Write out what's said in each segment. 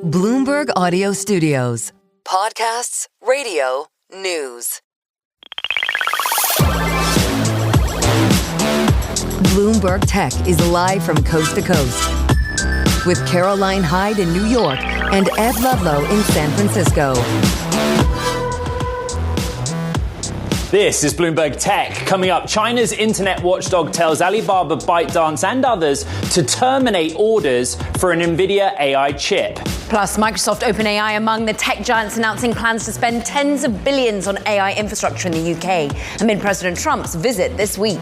Bloomberg Audio Studios. Podcasts, radio, news. Bloomberg Tech is live from coast to coast with Caroline Hyde in New York and Ed Ludlow in San Francisco. This is Bloomberg Tech. Coming up, China's internet watchdog tells Alibaba, ByteDance and others to terminate orders for an Nvidia AI chip. Plus, Microsoft OpenAI among the tech giants announcing plans to spend tens of billions on AI infrastructure in the UK amid President Trump's visit this week.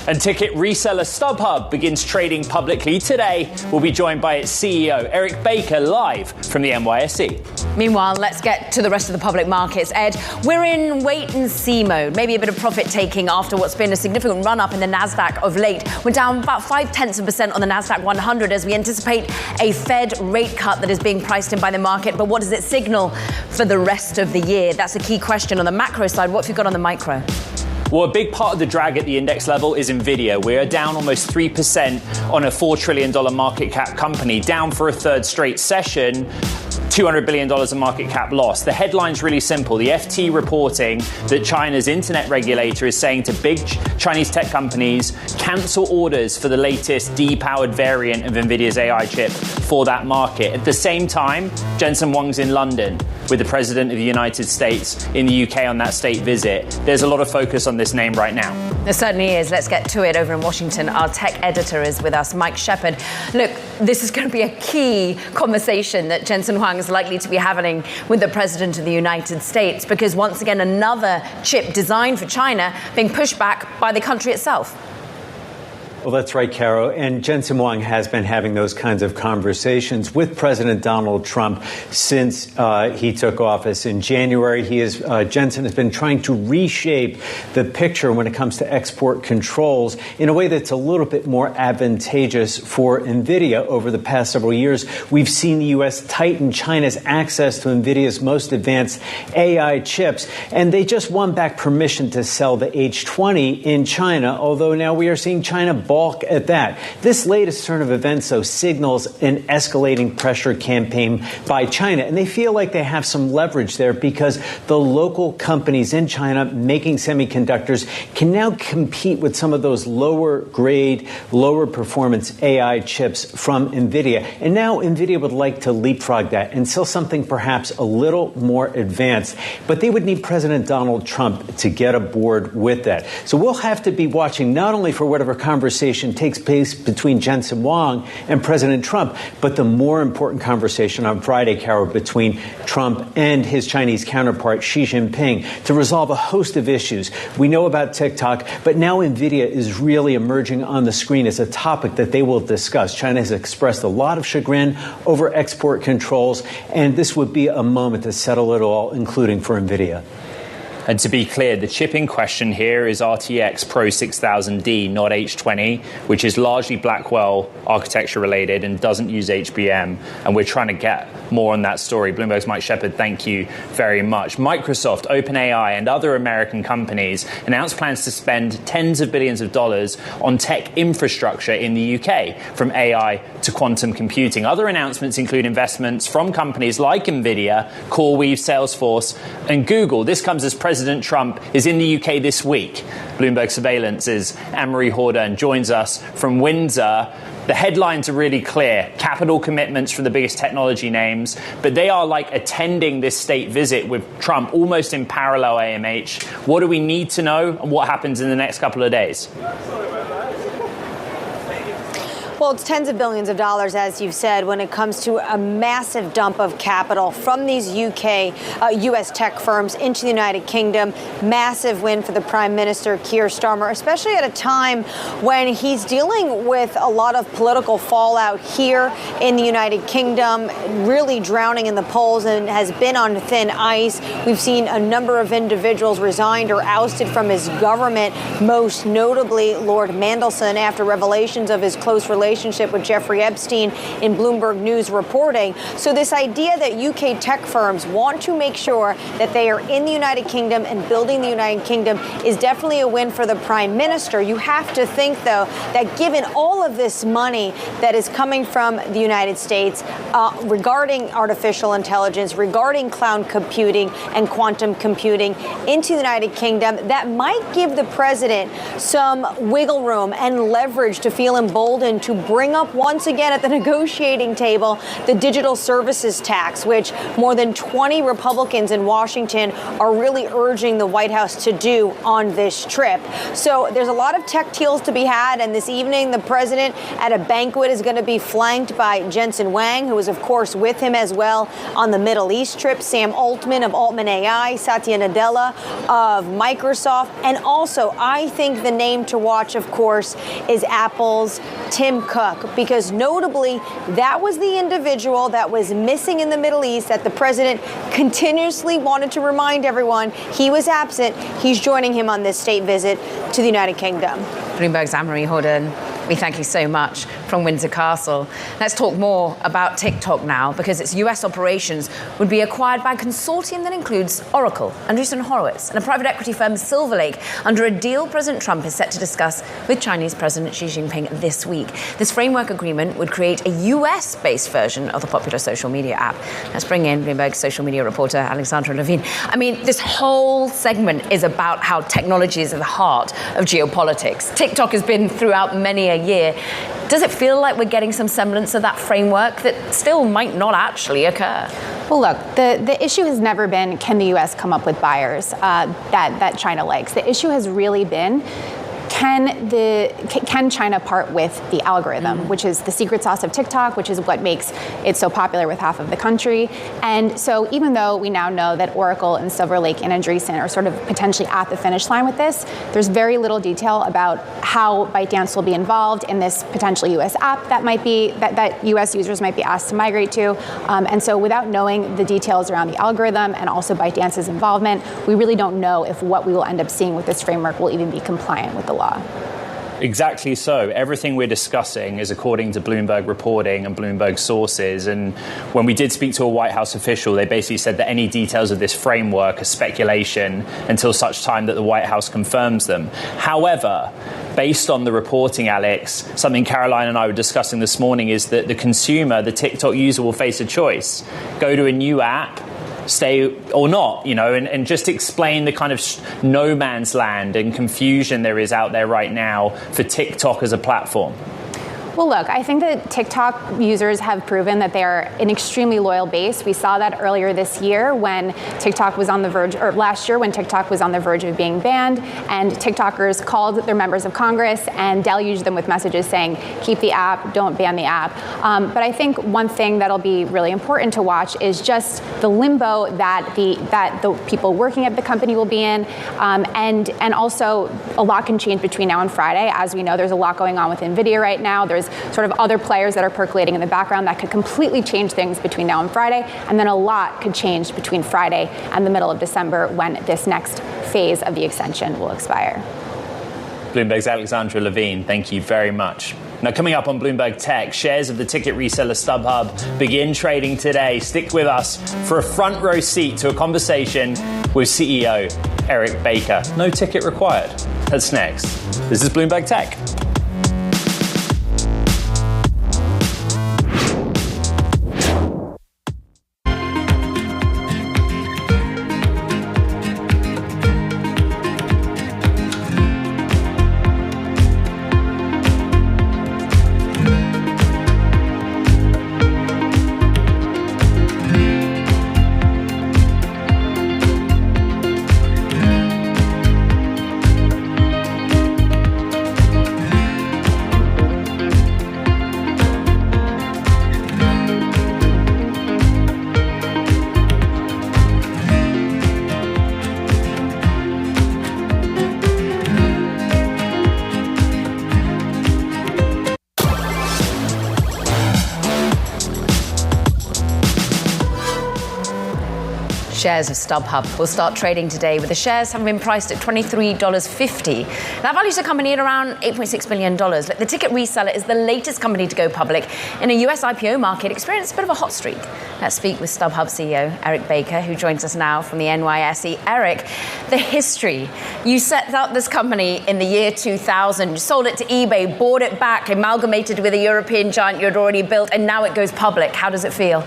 And ticket reseller StubHub begins trading publicly today. We'll be joined by its CEO, Eric Baker, live from the NYSE. Meanwhile, let's get to the rest of the public markets. Ed, we're in wait-and-see mode. Maybe a bit of profit-taking after what's been a significant run-up in the Nasdaq of late. We're down about 0.5% on the Nasdaq 100 as we anticipate a Fed rate cut that is being priced in by the market. But what does it signal for the rest of the year? That's a key question on the macro side. What have you got on the micro? Well, a big part of the drag at the index level is Nvidia. We are down almost 3% on a $4 trillion market cap company, down for a third straight session. $200 billion of market cap loss. The headline's really simple. The FT reporting that China's internet regulator is saying to big Chinese tech companies, cancel orders for the latest D-powered variant of Nvidia's AI chip for that market. At the same time, Jensen Huang's in London with the President of the United States in the UK on that state visit. There's a lot of focus on this name right now. There certainly is. Let's get to it over in Washington. Our tech editor is with us, Mike Shepard. Look, this is going to be a key conversation that Jensen Huang is likely to be having with the President of the United States, because once again, another chip designed for China being pushed back by the country itself. Well, that's right, Caro. And Jensen Huang has been having those kinds of conversations with President Donald Trump since he took office in January. Jensen has been trying to reshape the picture when it comes to export controls in a way that's a little bit more advantageous for Nvidia. Over the past several years, we've seen the U.S. tighten China's access to Nvidia's most advanced AI chips, and they just won back permission to sell the H20 in China, although now we are seeing China balk at that. This latest turn of events, though, signals an escalating pressure campaign by China. And they feel like they have some leverage there because the local companies in China making semiconductors can now compete with some of those lower grade, lower performance AI chips from Nvidia. And now Nvidia would like to leapfrog that and sell something perhaps a little more advanced. But they would need President Donald Trump to get aboard with that. So we'll have to be watching not only for whatever conversation takes place between Jensen Huang and President Trump, but the more important conversation on Friday, Caro, between Trump and his Chinese counterpart, Xi Jinping, to resolve a host of issues. We know about TikTok, but now Nvidia is really emerging on the screen as a topic that they will discuss. China has expressed a lot of chagrin over export controls, and this would be a moment to settle it all, including for Nvidia. And to be clear, the chip in question here is RTX Pro 6000D, not H20, which is largely Blackwell architecture related and doesn't use HBM. And we're trying to get more on that story. Bloomberg's Mike Shepard, thank you very much. Microsoft, OpenAI, and other American companies announced plans to spend tens of billions of dollars on tech infrastructure in the UK, from AI to quantum computing. Other announcements include investments from companies like Nvidia, CoreWeave, Salesforce, and Google. This comes as President Trump is in the UK this week. Bloomberg Surveillance's Anne-Marie Hordern joins us from Windsor. The headlines are really clear. Capital commitments from the biggest technology names, but they are like attending this state visit with Trump almost in parallel, AMH. What do we need to know, and what happens in the next couple of days? Well, it's tens of billions of dollars, as you've said, when it comes to a massive dump of capital from these U.S. tech firms into the United Kingdom. Massive win for the Prime Minister, Keir Starmer, especially at a time when he's dealing with a lot of political fallout here in the United Kingdom, really drowning in the polls and has been on thin ice. We've seen a number of individuals resigned or ousted from his government, most notably Lord Mandelson, after revelations of his close relationship relationship with Jeffrey Epstein in Bloomberg News reporting. So this idea that UK tech firms want to make sure that they are in the United Kingdom and building the United Kingdom is definitely a win for the Prime Minister. You have to think, though, that given all of this money that is coming from the United States regarding artificial intelligence, regarding cloud computing and quantum computing into the United Kingdom, that might give the president some wiggle room and leverage to feel emboldened to bring up once again at the negotiating table the digital services tax, which more than 20 Republicans in Washington are really urging the White House to do on this trip. So there's a lot of tech deals to be had, and this evening the president at a banquet is going to be flanked by Jensen Huang, who is of course with him as well on the Middle East trip, Sam Altman of OpenAI, Satya Nadella of Microsoft, and also I think the name to watch, of course, is Apple's Tim Cook, because notably that was the individual that was missing in the Middle East that the president continuously wanted to remind everyone he was absent. He's joining him on this state visit to the United Kingdom. Bloomberg's Anne-Marie Horden. We thank you so much from Windsor Castle. Let's talk more about TikTok now, because its US operations would be acquired by a consortium that includes Oracle, Andreessen Horowitz, and a private equity firm, Silver Lake, under a deal President Trump is set to discuss with Chinese President Xi Jinping this week. This framework agreement would create a US-based version of the popular social media app. Let's bring in Bloomberg's social media reporter, Alexandra Levine. I mean, this whole segment is about how technology is at the heart of geopolitics. TikTok has been throughout many a year. Does it feel like we're getting some semblance of that framework that still might not actually occur? Well, look, the issue has never been, can the U.S. come up with buyers that China likes? The issue has really been, can China part with the algorithm, which is the secret sauce of TikTok, which is what makes it so popular with half of the country. And so even though we now know that Oracle and Silver Lake and Andreessen are sort of potentially at the finish line with this, there's very little detail about how ByteDance will be involved in this potential US app that US users might be asked to migrate to. And so without knowing the details around the algorithm and also ByteDance's involvement, we really don't know if what we will end up seeing with this framework will even be compliant with the law. Exactly so. Everything we're discussing is according to Bloomberg reporting and Bloomberg sources. And when we did speak to a White House official, they basically said that any details of this framework are speculation until such time that the White House confirms them. However, based on the reporting, Alex, something Caroline and I were discussing this morning is that the consumer, the TikTok user, will face a choice. Go to a new app, stay or not, and just explain the kind of no man's land and confusion there is out there right now for TikTok as a platform. Well, look, I think that TikTok users have proven that they are an extremely loyal base. We saw that earlier this year when TikTok was on the verge, or last year when TikTok was on the verge of being banned, and TikTokers called their members of Congress and deluged them with messages saying, keep the app, don't ban the app. But I think one thing that'll be really important to watch is just the limbo that the people working at the company will be in, and also a lot can change between now and Friday. As we know, there's a lot going on with Nvidia right now. There's sort of other players that are percolating in the background that could completely change things between now and Friday, and then a lot could change between Friday and the middle of December when this next phase of the extension will expire. Bloomberg's Alexandra Levine, thank you very much. Now, coming up on Bloomberg Tech, shares of the ticket reseller StubHub begin trading today. Stick with us for a front row seat to a conversation with CEO Eric Baker. No ticket required. That's next. This is Bloomberg Tech. shares of StubHub will start trading today, with the shares having been priced at $23.50. That values the company at around $8.6 billion. The ticket reseller is the latest company to go public in a US IPO market, experienced a bit of a hot streak. Let's speak with StubHub CEO Eric Baker, who joins us now from the NYSE. Eric, the history. You set up this company in the year 2000, you sold it to eBay, bought it back, amalgamated with a European giant you had already built, and now it goes public. How does it feel?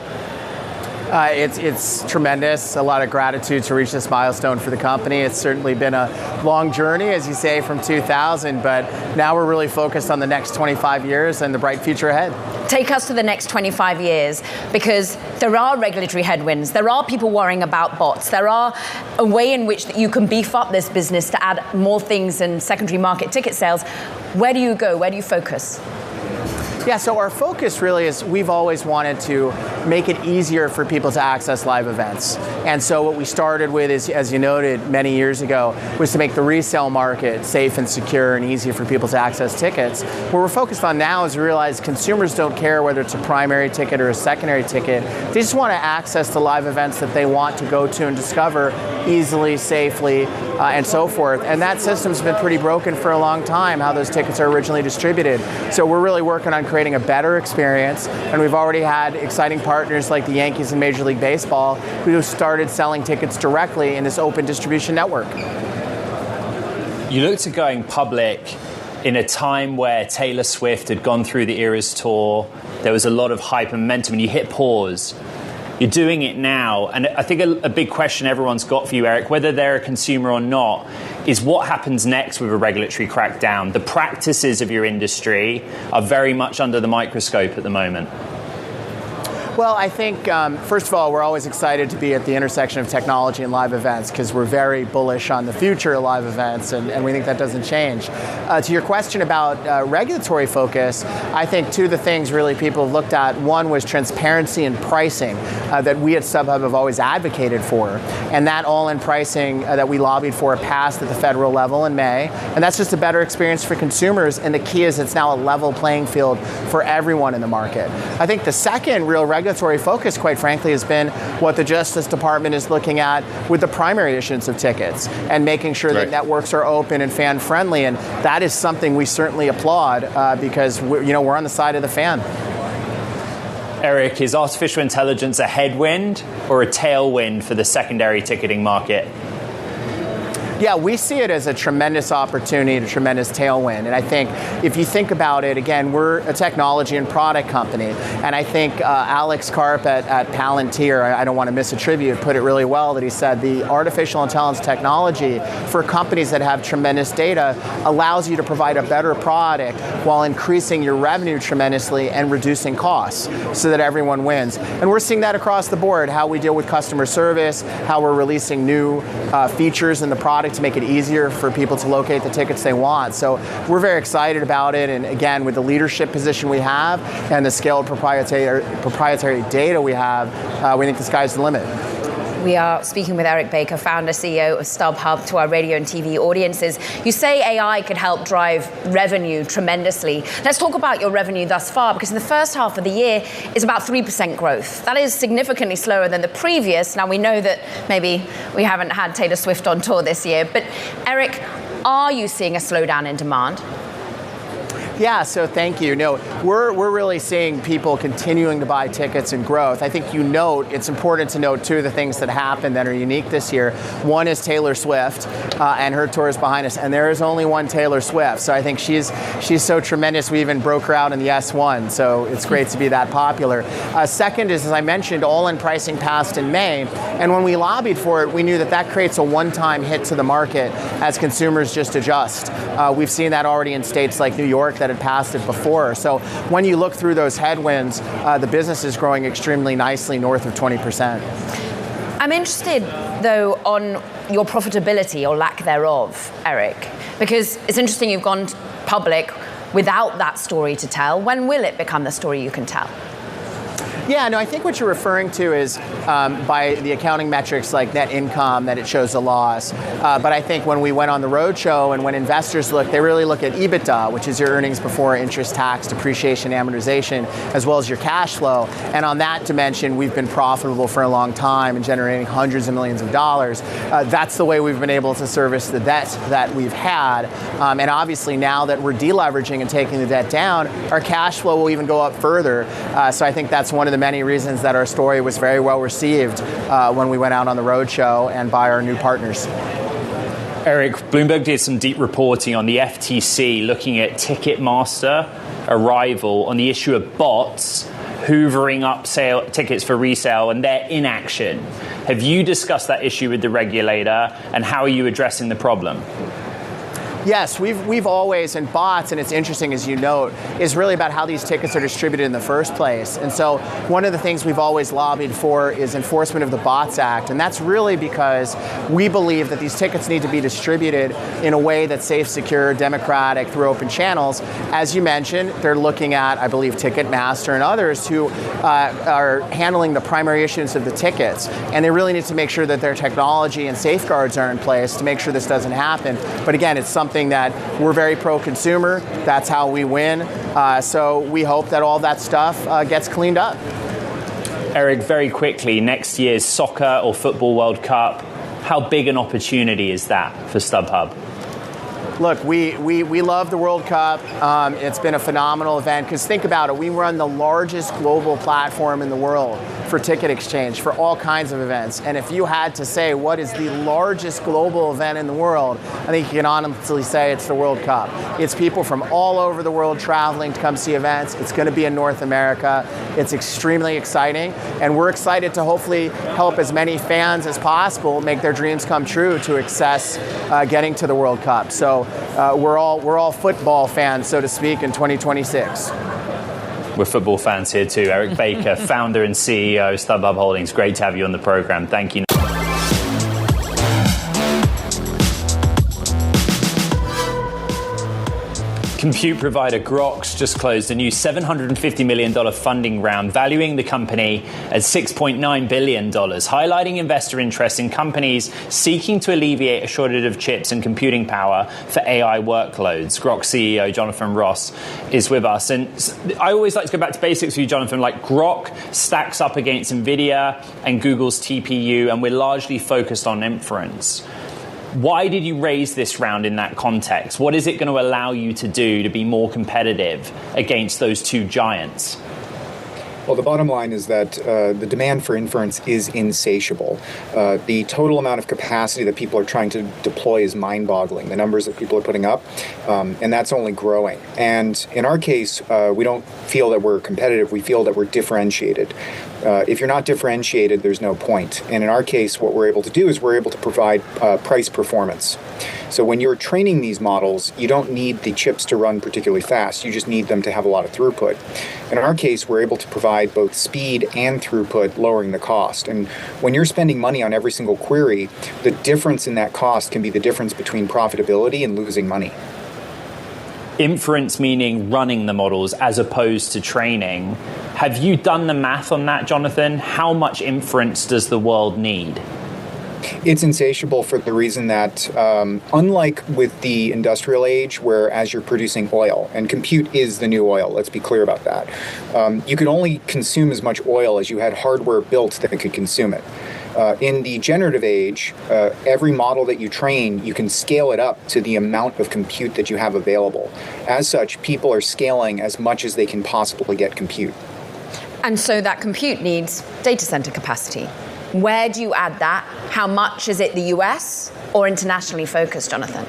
It's tremendous. A lot of gratitude to reach this milestone for the company. It's certainly been a long journey, as you say, from 2000, but now we're really focused on the next 25 years and the bright future ahead. Take us to the next 25 years, because there are regulatory headwinds. There are people worrying about bots. There are a way in which that you can beef up this business to add more things in secondary market ticket sales. Where do you go? Where do you focus? Yeah, so our focus really is we've always wanted to make it easier for people to access live events. And so what we started with is, as you noted many years ago, was to make the resale market safe and secure and easy for people to access tickets. What we're focused on now is we realize consumers don't care whether it's a primary ticket or a secondary ticket. They just want to access the live events that they want to go to and discover easily, safely, and so forth. And that system's been pretty broken for a long time, how those tickets are originally distributed. So we're really working on creating a better experience, and we've already had exciting partners like the Yankees and Major League Baseball who started selling tickets directly in this open distribution network. You looked at going public in a time where Taylor Swift had gone through the Eras tour. There was a lot of hype and momentum, and you hit pause. You're doing it now, and I think a big question everyone's got for you, Eric, whether they're a consumer or not, is what happens next with a regulatory crackdown. The practices of your industry are very much under the microscope at the moment. Well, I think, first of all, we're always excited to be at the intersection of technology and live events because we're very bullish on the future of live events, and we think that doesn't change. To your question about regulatory focus, I think two of the things really people have looked at, one was transparency in pricing that we at StubHub have always advocated for, and that all-in pricing that we lobbied for passed at the federal level in May, and that's just a better experience for consumers, and the key is it's now a level playing field for everyone in the market. I think the second real regulatory focus, quite frankly, has been what the Justice Department is looking at with the primary issuance of tickets and making sure that networks are open and fan-friendly, and that is something we certainly applaud because we're on the side of the fan. Eric, is artificial intelligence a headwind or a tailwind for the secondary ticketing market? Yeah, we see it as a tremendous opportunity and a tremendous tailwind. And I think if you think about it, again, we're a technology and product company. And I think Alex Karp at Palantir, I don't want to misattribute, put it really well that he said the artificial intelligence technology for companies that have tremendous data allows you to provide a better product while increasing your revenue tremendously and reducing costs so that everyone wins. And we're seeing that across the board, how we deal with customer service, how we're releasing new features in the product to make it easier for people to locate the tickets they want. So we're very excited about it, and again, with the leadership position we have and the scaled proprietary data we have, we think the sky's the limit. We are speaking with Eric Baker, founder, CEO of StubHub, to our radio and TV audiences. You say AI could help drive revenue tremendously. Let's talk about your revenue thus far, because in the first half of the year is about 3% growth. That is significantly slower than the previous. Now, we know that maybe we haven't had Taylor Swift on tour this year, but Eric, are you seeing a slowdown in demand? Yeah, so thank you. No, we're really seeing people continuing to buy tickets and growth. I think it's important to note two of the things that happened that are unique this year. One is Taylor Swift, and her tour is behind us, and there is only one Taylor Swift. So I think she's so tremendous, we even broke her out in the S1, so it's great to be that popular. Second is, as I mentioned, all-in pricing passed in May, and when we lobbied for it, we knew that creates a one-time hit to the market as consumers just adjust. We've seen that already in states like New York that had passed it before. So when you look through those headwinds, the business is growing extremely nicely, north of 20%. I'm interested, though, on your profitability or lack thereof, Eric, because it's interesting you've gone public without that story to tell. When will it become the story you can tell? Yeah, no, I think what you're referring to is by the accounting metrics like net income, that it shows a loss. But I think when we went on the roadshow and when investors look, they really look at EBITDA, which is your earnings before interest, tax, depreciation, amortization, as well as your cash flow. And on that dimension, we've been profitable for a long time and generating hundreds of millions of dollars. That's the way we've been able to service the debt that we've had. And obviously now that we're deleveraging and taking the debt down, our cash flow will even go up further. So I think that's one of the many reasons that our story was very well received when we went out on the roadshow and by our new partners. Eric, Bloomberg did some deep reporting on the FTC looking at Ticketmaster arrival on the issue of bots hoovering up tickets for resale and their inaction. Have you discussed that issue with the regulator, and how are you addressing the problem? Yes, we've always, and bots, and it's interesting as you note, is really about how these tickets are distributed in the first place. And so one of the things we've always lobbied for is enforcement of the Bots Act. And that's really because we believe that these tickets need to be distributed in a way that's safe, secure, democratic, through open channels. As you mentioned, they're looking at, I believe, Ticketmaster and others who are handling the primary issuance of the tickets. And they really need to make sure that their technology and safeguards are in place to make sure this doesn't happen. But again, it's something that we're very pro-consumer. That's how we win. So we hope that all that stuff gets cleaned up. Eric, very quickly, next year's soccer or football World Cup, how big an opportunity is that for StubHub? Look, we love the World Cup. It's been a phenomenal event, because think about it. We run the largest global platform in the world for ticket exchange for all kinds of events. And if you had to say what is the largest global event in the world, I think you can honestly say it's the World Cup. It's people from all over the world traveling to come see events. It's going to be in North America. It's extremely exciting. And we're excited to hopefully help as many fans as possible make their dreams come true to access getting to the World Cup. So we're all football fans, so to speak, in 2026. We're football fans here too. Eric Baker, founder and CEO of StubHub Holdings. Great to have you on the program. Thank you. Compute provider Grox just closed a new $750 million funding round, valuing the company at $6.9 billion, highlighting investor interest in companies seeking to alleviate a shortage of chips and computing power for AI workloads. Grox CEO Jonathan Ross is with us. And I always like to go back to basics with you, Jonathan. Like, Groq stacks up against Nvidia and Google's TPU, and we're largely focused on inference. Why did you raise this round in that context? What is it going to allow you to do to be more competitive against those two giants? Well, the bottom line is that the demand for inference is insatiable. The total amount of capacity that people are trying to deploy is mind-boggling, the numbers that people are putting up, and that's only growing. And in our case, we don't feel that we're competitive, we feel that we're differentiated. If you're not differentiated, there's no point. And in our case, what we're able to do is we're able to provide price performance. So when you're training these models, you don't need the chips to run particularly fast. You just need them to have a lot of throughput. In our case, we're able to provide both speed and throughput, lowering the cost. And when you're spending money on every single query, the difference in that cost can be the difference between profitability and losing money. Inference meaning running the models as opposed to training. Have you done the math on that, Jonathan? How much inference does the world need? It's insatiable for the reason that, unlike with the industrial age, where as you're producing oil, and compute is the new oil, let's be clear about that, you could only consume as much oil as you had hardware built that could consume it. In the generative age, every model that you train, you can scale it up to the amount of compute that you have available. As such, people are scaling as much as they can possibly get compute. And so that compute needs data center capacity. Where do you add that? How much is it the US or internationally focused, Jonathan?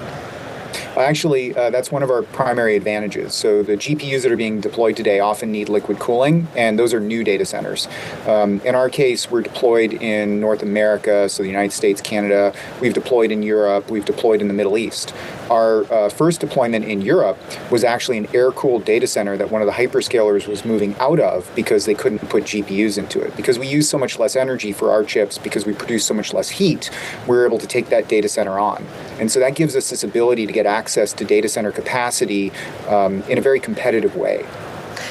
Actually, that's one of our primary advantages. So the GPUs that are being deployed today often need liquid cooling, and those are new data centers. In our case, we're deployed in North America, so the United States, Canada. We've deployed in Europe. We've deployed in the Middle East. Our first deployment in Europe was actually an air-cooled data center that one of the hyperscalers was moving out of because they couldn't put GPUs into it. Because we use so much less energy for our chips, because we produce so much less heat, we're able to take that data center on. And so that gives us this ability to get access to data center capacity in a very competitive way.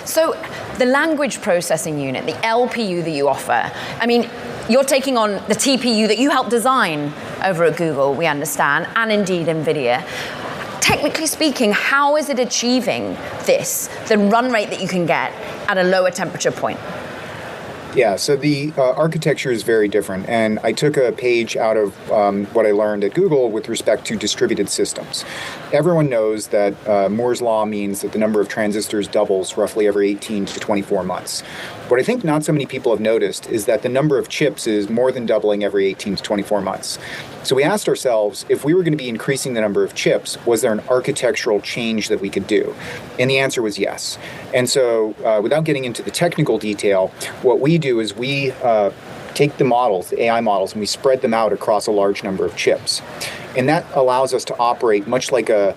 So the language processing unit, the LPU that you offer, I mean, you're taking on the TPU that you helped design over at Google, we understand, and indeed Nvidia. Technically speaking, how is it achieving this, the run rate that you can get at a lower temperature point? Yeah, so the architecture is very different, and I took a page out of what I learned at Google with respect to distributed systems. Everyone knows that Moore's law means that the number of transistors doubles roughly every 18 to 24 months. What I think not so many people have noticed is that the number of chips is more than doubling every 18 to 24 months. So we asked ourselves, if we were going to be increasing the number of chips, was there an architectural change that we could do? And the answer was yes. And so without getting into the technical detail, what we do is we take the models, the AI models, and we spread them out across a large number of chips. And that allows us to operate much like a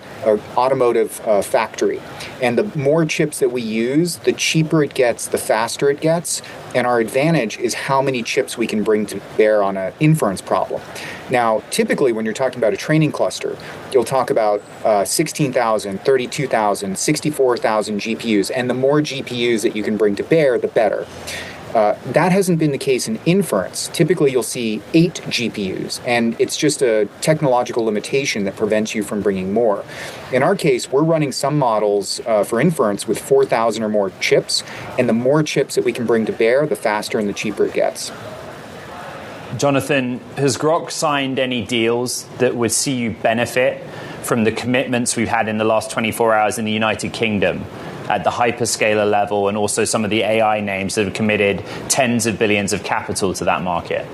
automotive factory. And the more chips that we use, the cheaper it gets, the faster it gets. And our advantage is how many chips we can bring to bear on an inference problem. Now, typically, when you're talking about a training cluster, you'll talk about 16,000, 32,000, 64,000 GPUs. And the more GPUs that you can bring to bear, the better. That hasn't been the case in inference. Typically, you'll see 8 GPUs, and it's just a technological limitation that prevents you from bringing more. In our case, we're running some models for inference with 4,000 or more chips, and the more chips that we can bring to bear, the faster and the cheaper it gets. Jonathan, has Grok signed any deals that would see you benefit from the commitments we've had in the last 24 hours in the United Kingdom at the hyperscaler level, and also some of the AI names that have committed tens of billions of capital to that market?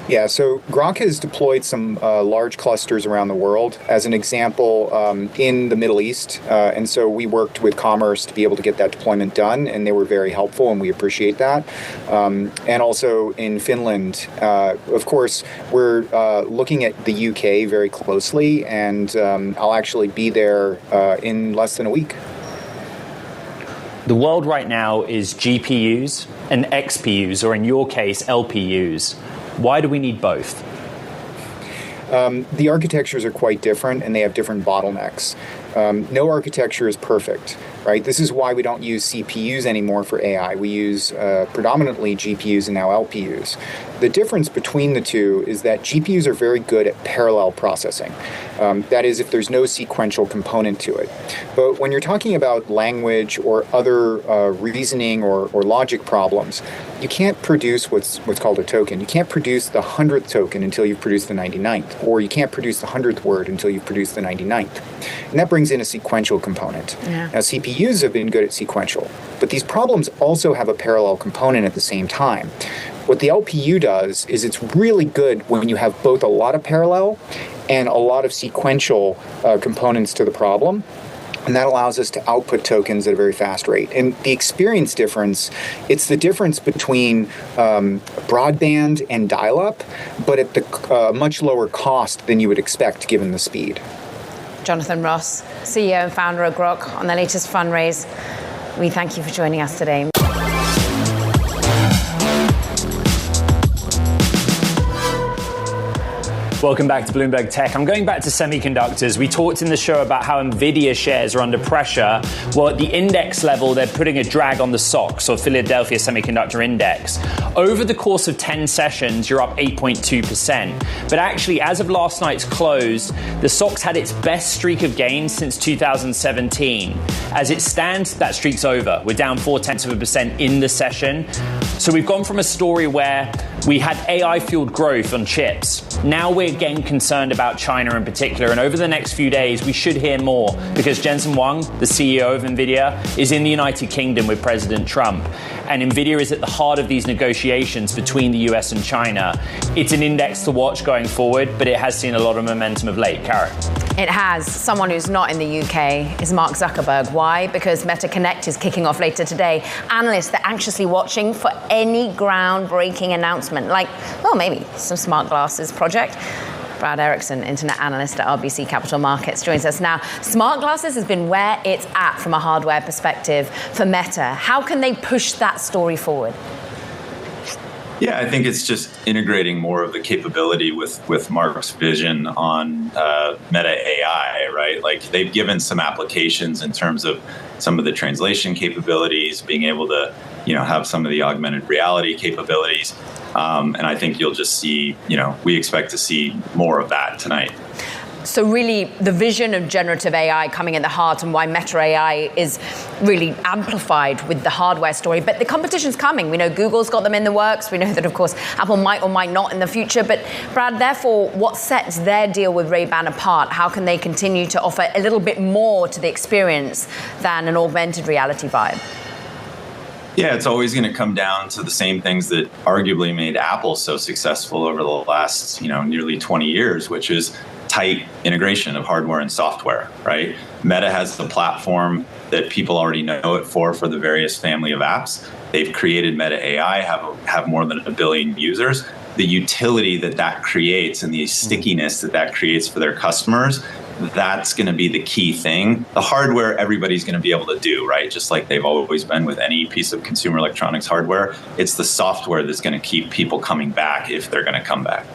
Yeah, so Grok has deployed some large clusters around the world. As an example, in the Middle East. And so we worked with Commerce to be able to get that deployment done, and they were very helpful, and we appreciate that. And also in Finland. Of course, we're looking at the UK very closely, and I'll actually be there in less than a week. The world right now is GPUs and XPUs, or in your case, LPUs. Why do we need both? The architectures are quite different, and they have different bottlenecks. No architecture is perfect, right? This is why we don't use CPUs anymore for AI. We use predominantly GPUs and now LPUs. The difference between the two is that GPUs are very good at parallel processing. That is, if there's no sequential component to it. But when you're talking about language or other reasoning or logic problems, you can't produce what's called a token. You can't produce the 100th token until you've produced the 99th, or you can't produce the 100th word until you've produced the 99th. And that brings in a sequential component. Yeah. Now, CPUs have been good at sequential, but these problems also have a parallel component at the same time. What the LPU does is it's really good when you have both a lot of parallel and a lot of sequential components to the problem. And that allows us to output tokens at a very fast rate. And the experience difference, it's the difference between broadband and dial-up, but at the much lower cost than you would expect given the speed. Jonathan Ross, CEO and founder of Grok, on their latest fundraise. We thank you for joining us today. Welcome back to Bloomberg Tech. I'm going back to semiconductors. We talked in the show about how Nvidia shares are under pressure. Well, at the index level, they're putting a drag on the SOX, or Philadelphia Semiconductor Index. Over the course of 10 sessions, you're up 8.2%. But actually, as of last night's close, the SOX had its best streak of gains since 2017. As it stands, that streak's over. We're down 0.4% in the session. So we've gone from a story where we had AI-fueled growth on chips. Now we're getting concerned about China in particular, and over the next few days we should hear more, because Jensen Huang, the CEO of Nvidia, is in the United Kingdom with President Trump, and Nvidia is at the heart of these negotiations between the US and China. It's an index to watch going forward, but it has seen a lot of momentum of late. Karen. It has. Someone who's not in the UK is Mark Zuckerberg. Why? Because Meta Connect is kicking off later today. Analysts are anxiously watching for any groundbreaking announcement, like, well, maybe some smart glasses project. Brad Erickson, internet analyst at RBC Capital Markets, joins us now. Smart glasses has been where it's at from a hardware perspective for Meta. How can they push that story forward? Yeah, I think it's just integrating more of the capability with Mark's vision on Meta AI, right? Like they've given some applications in terms of some of the translation capabilities, being able to, have some of the augmented reality capabilities. And I think you'll just see, we expect to see more of that tonight. So really, the vision of generative AI coming at the heart and why Meta AI is really amplified with the hardware story. But the competition's coming. We know Google's got them in the works. We know that, of course, Apple might or might not in the future. But Brad, therefore, what sets their deal with Ray-Ban apart? How can they continue to offer a little bit more to the experience than an augmented reality vibe? Yeah, it's always going to come down to the same things that arguably made Apple so successful over the last, nearly 20 years, which is tight integration of hardware and software, right? Meta has the platform that people already know it for the various family of apps. They've created Meta AI, have more than 1 billion users. The utility that creates and the stickiness that creates for their customers, that's going to be the key thing. The hardware, everybody's going to be able to do, right? Just like they've always been with any piece of consumer electronics hardware. It's the software that's going to keep people coming back if they're going to come back.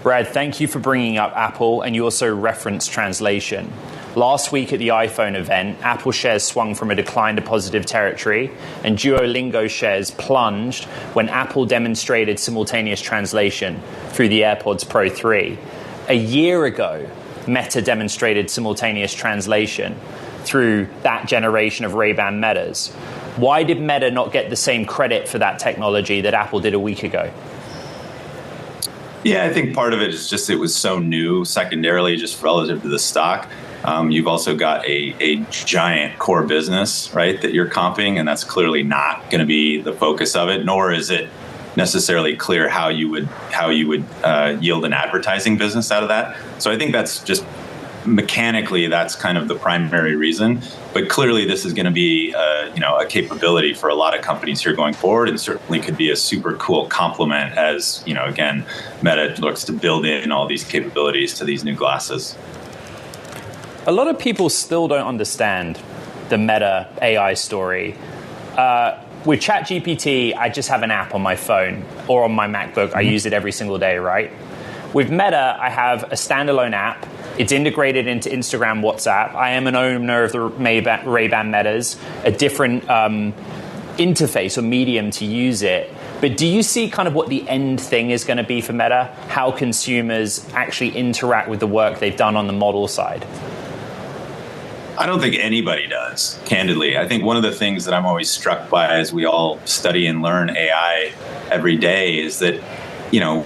Brad, thank you for bringing up Apple, and you also referenced translation. Last week at the iPhone event, Apple shares swung from a decline to positive territory, and Duolingo shares plunged when Apple demonstrated simultaneous translation through the AirPods Pro 3. A year ago, Meta demonstrated simultaneous translation through that generation of Ray-Ban Metas. Why did Meta not get the same credit for that technology that Apple did a week ago? Yeah, I think part of it is just it was so new, secondarily, just relative to the stock. You've also got a giant core business, right, that you're comping, and that's clearly not going to be the focus of it, nor is it necessarily clear how you would yield an advertising business out of that. So I think that's just mechanically, that's kind of the primary reason. But clearly, this is going to be a capability for a lot of companies here going forward, and certainly could be a super cool complement as, again, Meta looks to build in all these capabilities to these new glasses. A lot of people still don't understand the Meta AI story. With ChatGPT, I just have an app on my phone or on my MacBook. I use it every single day, right? With Meta, I have a standalone app. It's integrated into Instagram, WhatsApp. I am an owner of the Ray-Ban Metas, a different interface or medium to use it. But do you see kind of what the end thing is going to be for Meta? How consumers actually interact with the work they've done on the model side? I don't think anybody does, candidly. I think one of the things that I'm always struck by as we all study and learn AI every day is that,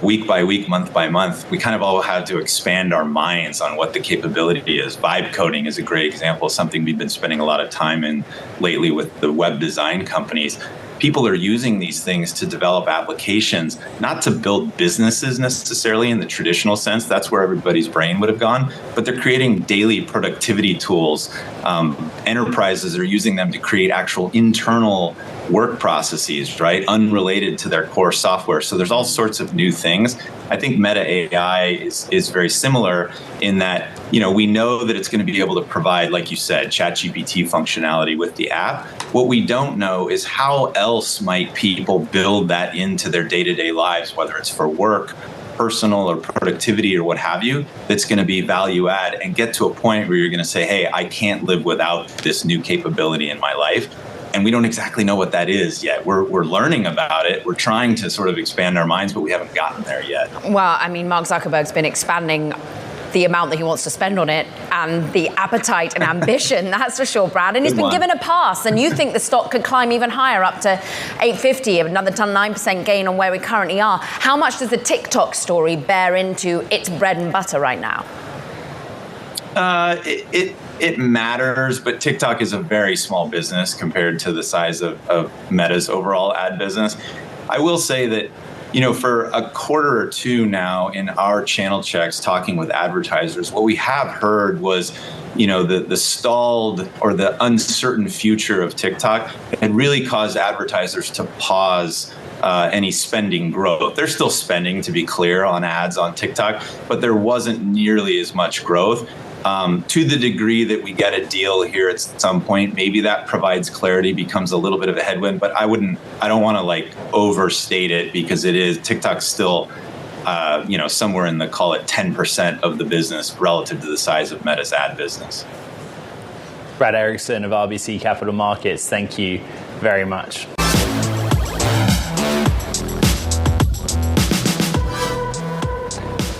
week by week, month by month, we kind of all have to expand our minds on what the capability is. Vibe coding is a great example, something we've been spending a lot of time in lately with the web design companies. People are using these things to develop applications, not to build businesses necessarily in the traditional sense. That's where everybody's brain would have gone. But they're creating daily productivity tools. Enterprises are using them to create actual internal work processes, right? Unrelated to their core software. So there's all sorts of new things. I think Meta AI is very similar in that, we know that it's going to be able to provide, like you said, ChatGPT functionality with the app. What we don't know is how else might people build that into their day-to-day lives, whether it's for work, personal or productivity or what have you, that's going to be value add and get to a point where you're going to say, hey, I can't live without this new capability in my life. And we don't exactly know what that is yet. We're learning about it. We're trying to sort of expand our minds, but we haven't gotten there yet. Well, I mean, Mark Zuckerberg's been expanding the amount that he wants to spend on it and the appetite and ambition, that's for sure, Brad. And he's been given a pass. And you think the stock could climb even higher up to 850, another 9% gain on where we currently are. How much does the TikTok story bear into its bread and butter right now? It matters, but TikTok is a very small business compared to the size of Meta's overall ad business. I will say that, for a quarter or two now in our channel checks, talking with advertisers, what we have heard was, the stalled or the uncertain future of TikTok had really caused advertisers to pause any spending growth. They're still spending, to be clear, on ads on TikTok, but there wasn't nearly as much growth. To the degree that we get a deal here at some point, maybe that provides clarity, becomes a little bit of a headwind, but I don't want to like overstate it, because TikTok's still, somewhere in the, call it 10% of the business relative to the size of Meta's ad business. Brad Erickson of RBC Capital Markets, thank you very much.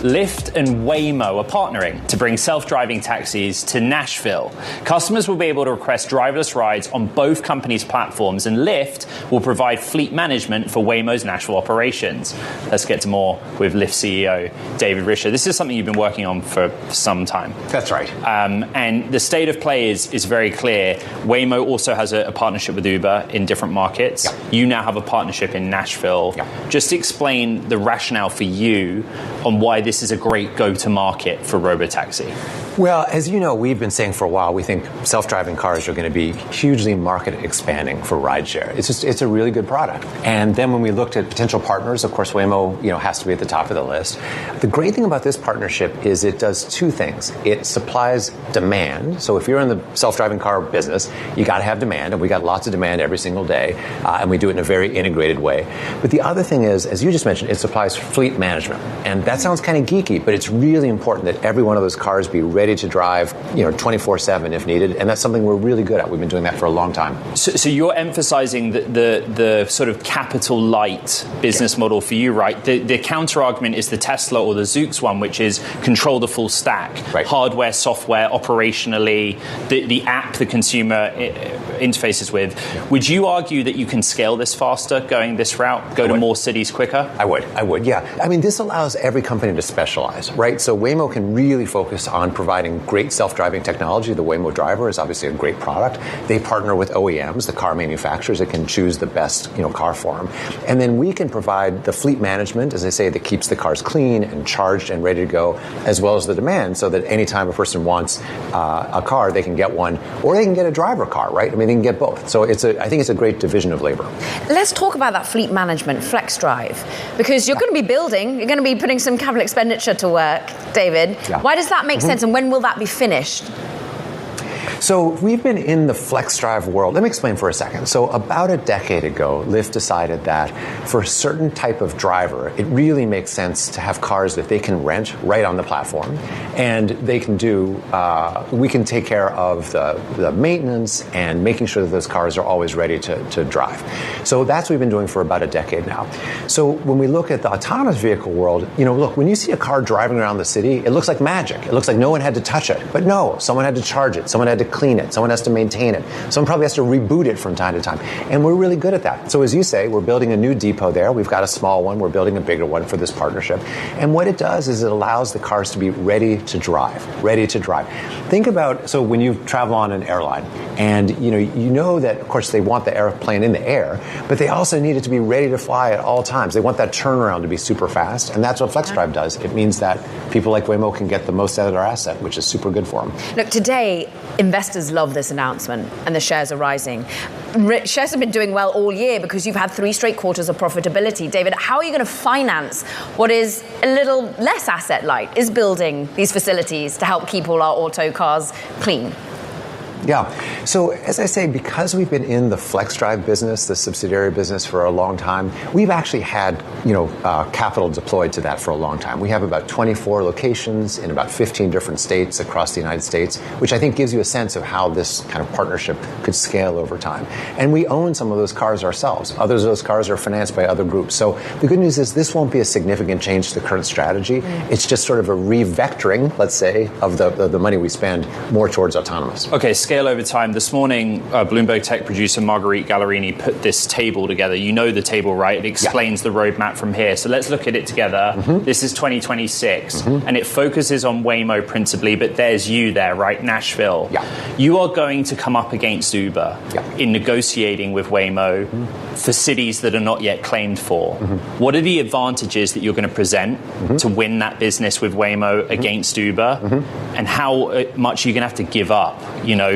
Lyft and Waymo are partnering to bring self-driving taxis to Nashville. Customers will be able to request driverless rides on both companies' platforms, and Lyft will provide fleet management for Waymo's Nashville operations. Let's get to more with Lyft CEO David Risher. This is something you've been working on for some time. That's right. And the state of play is very clear. Waymo also has a partnership with Uber in different markets. Yeah. You now have a partnership in Nashville. Yeah. Just explain the rationale for you on why this is a great go-to-market for robotaxi. Well, as you know, we've been saying for a while, we think self-driving cars are going to be hugely market expanding for rideshare. It's a really good product. And then when we looked at potential partners, of course, Waymo, has to be at the top of the list. The great thing about this partnership is it does two things. It supplies demand. So if you're in the self-driving car business, you got to have demand, and we got lots of demand every single day, and we do it in a very integrated way. But the other thing is, as you just mentioned, it supplies fleet management. And that sounds kind of geeky, but it's really important that every one of those cars be ready to drive, 24/7 if needed, and that's something we're really good at. We've been doing that for a long time. So you're emphasizing the sort of capital light business model for you, right? The counter argument is the Tesla or the Zoox one, which is control the full stack, right. Hardware, software, operationally, the app the consumer interfaces with. Would you argue that you can scale this faster, going this route, go to more cities quicker? I would, yeah. I mean, this allows every company to specialize, right? So Waymo can really focus on providing great self-driving technology. The Waymo Driver is obviously a great product. They partner with OEMs, the car manufacturers, that can choose the best car for them. And then we can provide the fleet management, as I say, that keeps the cars clean and charged and ready to go, as well as the demand, so that anytime a person wants a car, they can get one, or they can get a driver car, right? I mean, they can get both. So I think it's a great division of labor. Let's talk about that fleet management, Flex Drive, because you're going to be you're going to be putting some capital expenditure to work, David. Yeah. Why does that make sense, and when will that be finished? So we've been in the Flex Drive world. Let me explain for a second. So about a decade ago, Lyft decided that for a certain type of driver, it really makes sense to have cars that they can rent right on the platform. And they can we can take care of the maintenance and making sure that those cars are always ready to drive. So that's what we've been doing for about a decade now. So when we look at the autonomous vehicle world, look, when you see a car driving around the city, it looks like magic. It looks like no one had to touch it. But no, someone had to charge it. Someone had to clean it. Someone has to maintain it. Someone probably has to reboot it from time to time. And we're really good at that. So as you say, we're building a new depot there. We've got a small one. We're building a bigger one for this partnership. And what it does is it allows the cars to be ready to drive. Think about, so when you travel on an airline, and you know that, of course, they want the airplane in the air, but they also need it to be ready to fly at all times. They want that turnaround to be super fast. And that's what FlexDrive does. It means that people like Waymo can get the most out of their asset, which is super good for them. Look, today, investors love this announcement, and the shares are rising. Shares have been doing well all year because you've had 3 straight quarters of profitability. David, how are you going to finance what is a little less asset light, is building these facilities to help keep all our auto cars clean? Yeah. So as I say, because we've been in the FlexDrive business, the subsidiary business, for a long time, we've actually had capital deployed to that for a long time. We have about 24 locations in about 15 different states across the United States, which I think gives you a sense of how this kind of partnership could scale over time. And we own some of those cars ourselves. Others of those cars are financed by other groups. So the good news is this won't be a significant change to the current strategy. It's just sort of a revectoring, let's say, of the money we spend more towards autonomous. Okay, scale over time. This morning, Bloomberg Tech producer Marguerite Gallerini put this table together. You know the table, right? It explains the roadmap from here. So let's look at it together. This is 2026, and it focuses on Waymo principally, but there's you there, right? Nashville. You are going to come up against Uber in negotiating with Waymo for cities that are not yet claimed for. What are the advantages that you're going to present to win that business with Waymo against Uber, and how much are you going to have to give up,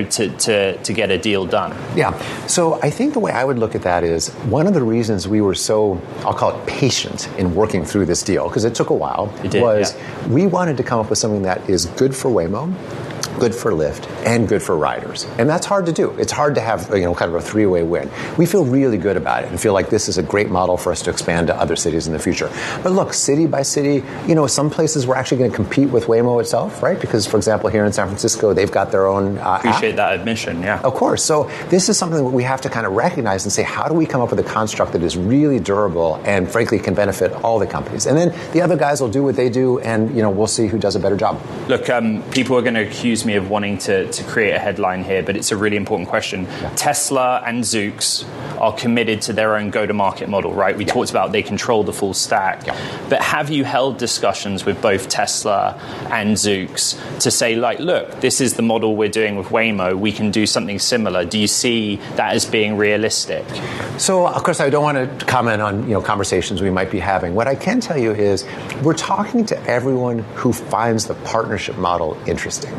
to get a deal done? Yeah. So I think the way I would look at that is one of the reasons we were so, I'll call it patient in working through this deal, because it took a while, we wanted to come up with something that is good for Waymo, good for Lyft, and good for riders. And that's hard to do. It's hard to have, kind of a three-way win. We feel really good about it and feel like this is a great model for us to expand to other cities in the future. But look, city by city, some places we're actually going to compete with Waymo itself, right? Because, for example, here in San Francisco, they've got their own Appreciate app. that admission, yeah. Of course. So this is something that we have to kind of recognize and say, how do we come up with a construct that is really durable and, frankly, can benefit all the companies? And then the other guys will do what they do, and, we'll see who does a better job. Look, people are going to accuse me of wanting to create a headline here, but it's a really important question. Yeah. Tesla and Zoox are committed to their own go-to-market model, right? We talked about they control the full stack. Yeah. But have you held discussions with both Tesla and Zoox to say, look, this is the model we're doing with Waymo. We can do something similar. Do you see that as being realistic? So, of course, I don't want to comment on conversations we might be having. What I can tell you is we're talking to everyone who finds the partnership model interesting.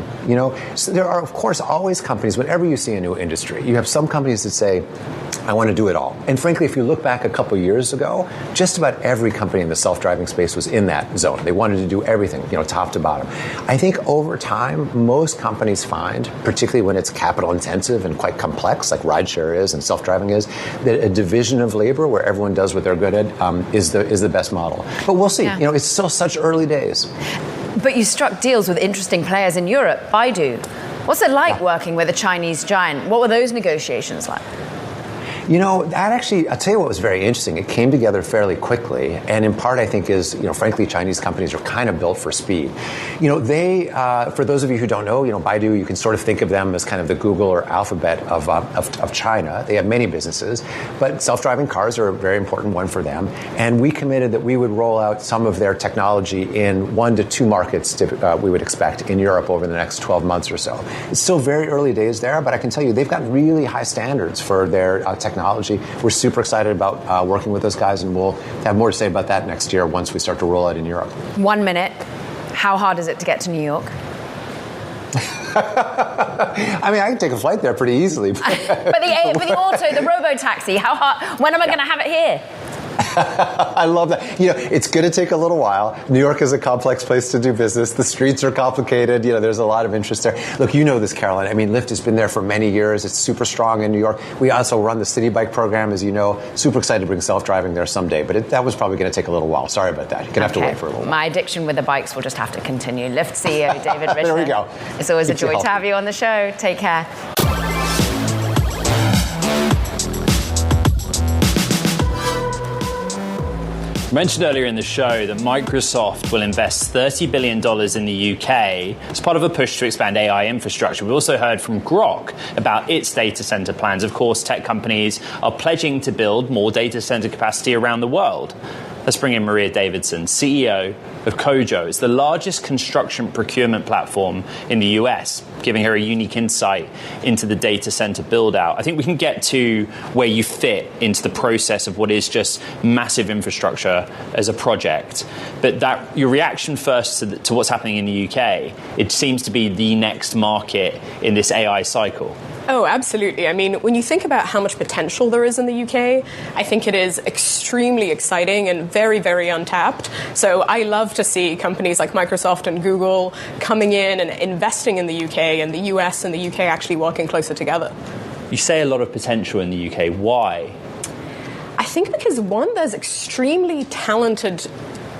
So there are, of course, always companies, whenever you see a new industry, you have some companies that say, I want to do it all. And frankly, if you look back a couple years ago, just about every company in the self-driving space was in that zone. They wanted to do everything, top to bottom. I think over time, most companies find, particularly when it's capital intensive and quite complex, like rideshare is and self-driving is, that a division of labor where everyone does what they're good at is the best model. But we'll see. Yeah. It's still such early days. But you struck deals with interesting players in Europe, Baidu. What's it like working with a Chinese giant? What were those negotiations like? That actually, I'll tell you what was very interesting. It came together fairly quickly, and in part, I think, is, frankly, Chinese companies are kind of built for speed. They, for those of you who don't know, Baidu, you can sort of think of them as kind of the Google or Alphabet of China. They have many businesses, but self-driving cars are a very important one for them, and we committed that we would roll out some of their technology in 1 to 2 markets we would expect in Europe over the next 12 months or so. It's still very early days there, but I can tell you they've got really high standards for their technology. We're super excited about working with those guys, and we'll have more to say about that next year once we start to roll out in Europe. 1 minute. How hard is it to get to New York? I can take a flight there pretty easily. But the auto, the robo-taxi, how hard? When am I going to have it here? I love that. It's going to take a little while. New York is a complex place to do business. The streets are complicated. There's a lot of interest there. Look, this, Caroline. Lyft has been there for many years. It's super strong in New York. We also run the City Bike program, as you know. Super excited to bring self-driving there someday. But that was probably going to take a little while. Sorry about that. You're going to have to wait for a little while. My addiction with the bikes will just have to continue. Lyft CEO David Richman. There we go. It's always a joy to have you on the show. Take care. I mentioned earlier in the show that Microsoft will invest $30 billion in the UK as part of a push to expand AI infrastructure. We also heard from Grok about its data center plans. Of course, tech companies are pledging to build more data center capacity around the world. Let's bring in Maria Davidson, CEO of Kojo. It's the largest construction procurement platform in the US, giving her a unique insight into the data center build-out. I think we can get to where you fit into the process of what is just massive infrastructure as a project. But your reaction first to what's happening in the UK, it seems to be the next market in this AI cycle. Oh, absolutely. When you think about how much potential there is in the UK, I think it is extremely exciting and very, very untapped. So I love to see companies like Microsoft and Google coming in and investing in the UK, and the US and the UK actually working closer together. You say a lot of potential in the UK. Why? I think because, one, there's extremely talented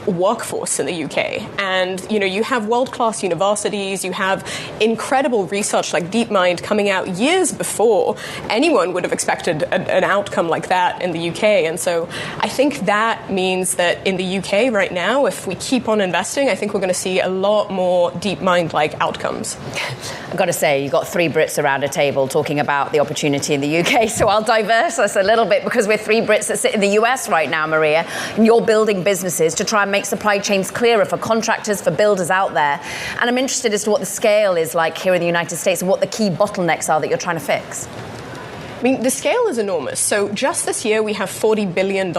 workforce in the UK, and you have world-class universities, you have incredible research like DeepMind coming out years before anyone would have expected an outcome like that in the UK. And so I think that means that in the UK right now, if we keep on investing, I think we're going to see a lot more DeepMind-like outcomes. I've got to say, you've got 3 Brits around a table talking about the opportunity in the UK, so I'll diverse us a little bit because we're 3 Brits that sit in the US right now, Maria, and you're building businesses to try and make supply chains clearer for contractors, for builders out there. And I'm interested as to what the scale is like here in the United States and what the key bottlenecks are that you're trying to fix. The scale is enormous. So just this year, we have $40 billion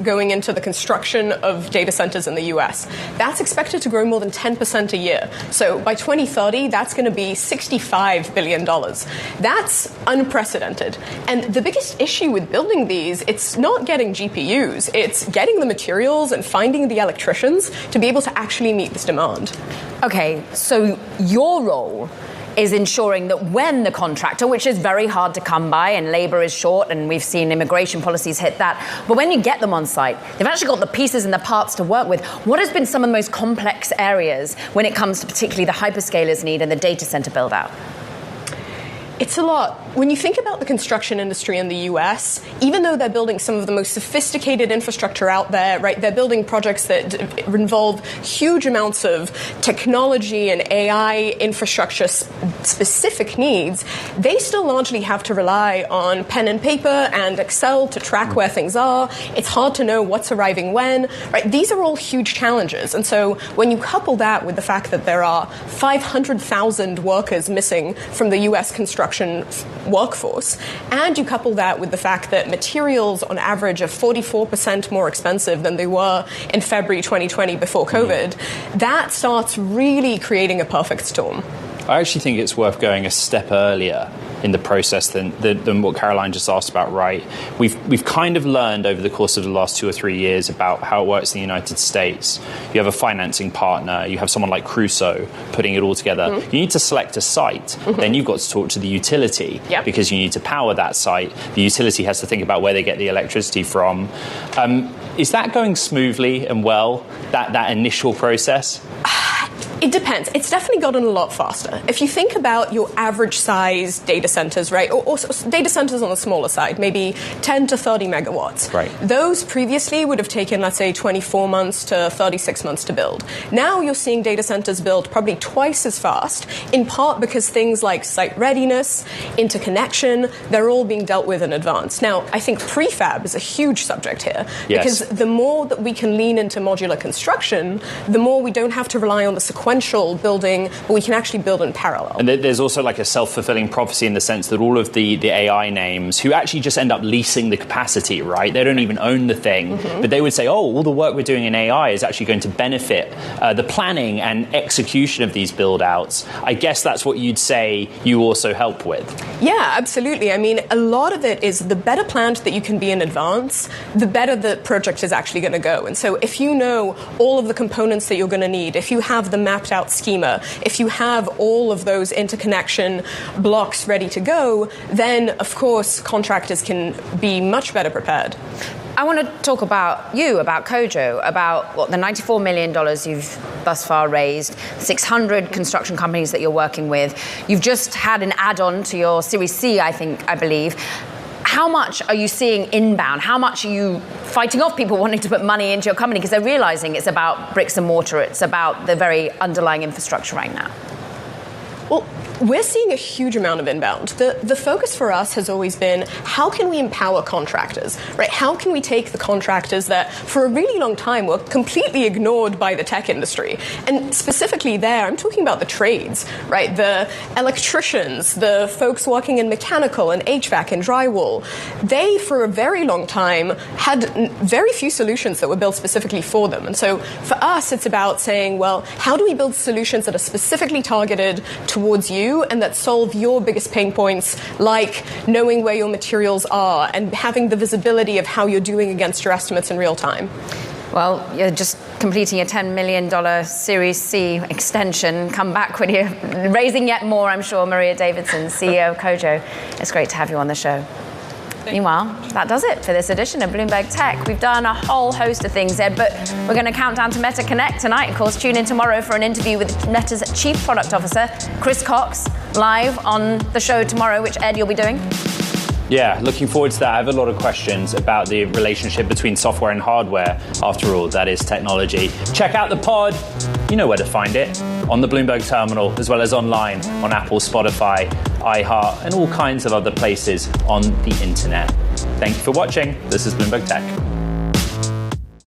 going into the construction of data centers in the US. That's expected to grow more than 10% a year. So by 2030, that's going to be $65 billion. That's unprecedented. And the biggest issue with building these, it's not getting GPUs. It's getting the materials and finding the electricians to be able to actually meet this demand. Okay, so your role is ensuring that when the contractor, which is very hard to come by and labor is short and we've seen immigration policies hit that, but when you get them on site, they've actually got the pieces and the parts to work with. What has been some of the most complex areas when it comes to particularly the hyperscalers need and the data center build out? It's a lot. When you think about the construction industry in the US, even though they're building some of the most sophisticated infrastructure out there, right, they're building projects that involve huge amounts of technology and AI infrastructure specific needs, they still largely have to rely on pen and paper and Excel to track where things are. It's hard to know what's arriving when, right? These are all huge challenges. And so when you couple that with the fact that there are 500,000 workers missing from the US construction workforce, and you couple that with the fact that materials on average are 44% more expensive than they were in February 2020 before COVID, that starts really creating a perfect storm. I actually think it's worth going a step earlier in the process than what Caroline just asked about, right? We've kind of learned over the course of the last 2 or 3 years about how it works in the United States. You have a financing partner, you have someone like Crusoe putting it all together. Mm-hmm. You need to select a site, then you've got to talk to the utility because you need to power that site. The utility has to think about where they get the electricity from. Is that going smoothly and well, that initial process? It depends. It's definitely gotten a lot faster. If you think about your average size data centers, right, or data centers on the smaller side, maybe 10 to 30 megawatts. Right. Those previously would have taken, let's say, 24 months to 36 months to build. Now you're seeing data centers built probably twice as fast, in part because things like site readiness, interconnection, they're all being dealt with in advance. Now, I think prefab is a huge subject here, because the more that we can lean into modular construction, the more we don't have to rely on the sequential building, but we can actually build in parallel. And there's also like a self-fulfilling prophecy in the sense that all of the AI names who actually just end up leasing the capacity, right? They don't even own the thing, but they would say, oh, all the work we're doing in AI is actually going to benefit the planning and execution of these build-outs. I guess that's what you'd say you also help with. Yeah, absolutely. I mean, a lot of it is the better planned that you can be in advance, the better the project is actually going to go. And so if you know all of the components that you're going to need, if you have the mapped out schema, if you have all of those interconnection blocks ready to go, then of course contractors can be much better prepared. I want to talk about Kojo, about the $94 million you've thus far raised, 600 construction companies that you're working with. You've just had an add-on to your Series C, I believe. How much are you seeing inbound? How much are you fighting off people wanting to put money into your company because they're realizing it's about bricks and mortar, it's about the very underlying infrastructure right now? Well, we're seeing a huge amount of inbound. The focus for us has always been, how can we empower contractors, right? How can we take the contractors that for a really long time were completely ignored by the tech industry? And specifically there, I'm talking about the trades, right? The electricians, the folks working in mechanical and HVAC and drywall. They, for a very long time, had very few solutions that were built specifically for them. And so for us, it's about saying, well, how do we build solutions that are specifically targeted towards you and that solve your biggest pain points, like knowing where your materials are and having the visibility of how you're doing against your estimates in real time? Well, you're just completing a $10 million Series C extension. Come back when you're raising yet more, I'm sure. Maria Davidson, CEO of Kojo. It's great to have you on the show. Meanwhile, that does it for this edition of Bloomberg Tech. We've done a whole host of things, Ed, but we're going to count down to Meta Connect tonight. Of course, tune in tomorrow for an interview with Meta's Chief Product Officer, Chris Cox, live on the show tomorrow, which, Ed, you'll be doing. Yeah, looking forward to that. I have a lot of questions about the relationship between software and hardware. After all, that is technology. Check out the pod. You know where to find it. On the Bloomberg terminal, as well as online on Apple, Spotify, iHeart, and all kinds of other places on the internet. Thank you for watching. This is Bloomberg Tech.